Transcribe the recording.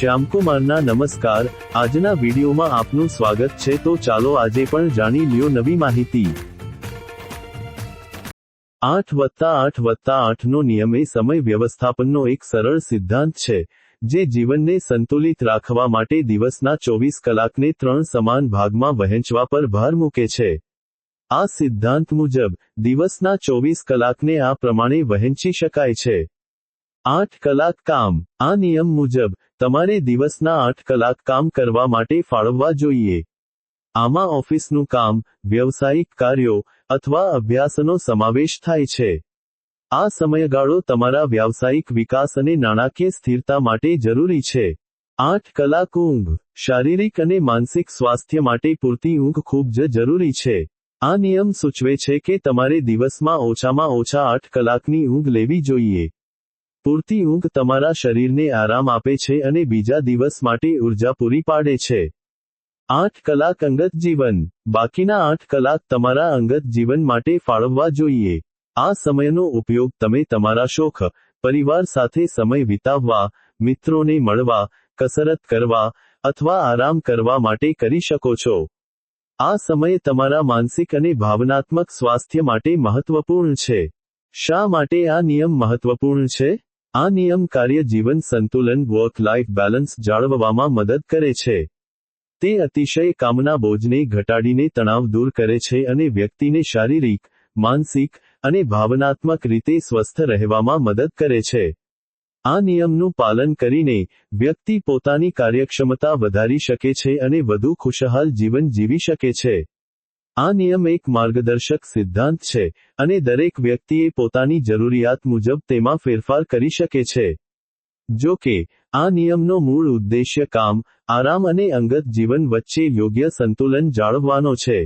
શ્યામકુમારના નમસ્કાર। આજના વિડીયોમાં આપનું સ્વાગત છે। તો ચાલો આજે પણ જાણી લ્યો નવી માહિતી। 8+8+8 નો નિયમ એ સમય વ્યવસ્થાપનનો એક સરળ સિદ્ધાંત છે જે જીવનને સંતુલિત રાખવા માટે દિવસના 24 કલાકને 3 સમાન ભાગમાં વહેંચવા પર ભાર મૂકે છે। આ સિદ્ધાંત મુજબ દિવસના 24 કલાકને આ પ્રમાણે વહેંચી શકાય છે। 8 કલાક કામ। આ નિયમ મુજબ તમારે દિવસના 8 કલાક કામ કરવા માટે ફાળવવા જોઈએ। આમાં ઓફિસનું કામ, વ્યવસાયિક કાર્યો અથવા અભ્યાસનો સમાવેશ થાય છે। આ સમયગાળો તમારા વ્યાવસાયિક વિકાસ અને નાણાકીય સ્થિરતા માટે જરૂરી છે। 8 કલાક ઊંઘ। શારીરિક અને માનસિક સ્વાસ્થ્ય માટે પૂરતી ઊંઘ ખૂબ જ જરૂરી છે। આ નિયમ સૂચવે છે કે તમારે દિવસમાં ઓછામાં ઓછા 8 કલાકની ઊંઘ લેવી જોઈએ। પૂરતી ઊંઘ તમારા શરીરને આરામ આપે છે અને બીજા દિવસ માટે ઉર્જા પૂરી પાડે છે। 8 કલાક અંગત જીવન। બાકીના 8 કલાક તમારા અંગત જીવન માટે ફાળવવા જોઈએ। આ સમયનો ઉપયોગ તમે તમારા શોખ, પરિવાર સાથે સમય વિતાવવા, મિત્રોને મળવા, કસરત કરવા અથવા આરામ કરવા માટે કરી શકો છો। આ સમય તમારા માનસિક અને ભાવનાત્મક સ્વાસ્થ્ય માટે મહત્વપૂર્ણ છે। શા માટે આ નિયમ મહત્વપૂર્ણ છે? આ નિયમ કાર્ય જીવન સંતુલન વર્ક લાઇફ બેલેન્સ જાળવવામાં મદદ કરે છે। તે અતિશય કામના બોજને ઘટાડીને તણાવ દૂર કરે છે અને વ્યક્તિને શારીરિક, માનસિક અને ભાવનાત્મક રીતે સ્વસ્થ રહેવામાં મદદ કરે છે। આ નિયમનું પાલન કરીને વ્યક્તિ પોતાની કાર્યક્ષમતા વધારી શકે છે અને વધુ ખુશહાલ જીવન જીવી શકે છે। આ નિયમ એક માર્ગદર્શક સિદ્ધાંત છે અને દરેક વ્યક્તિએ પોતાની જરૂરિયાત મુજબ તેમાં ફેરફાર કરી શકે છે। જો કે, આ નિયમનો મૂળ ઉદ્દેશ્ય કામ, આરામ અને અંગત જીવન વચ્ચે યોગ્ય સંતુલન જાળવવાનો છે।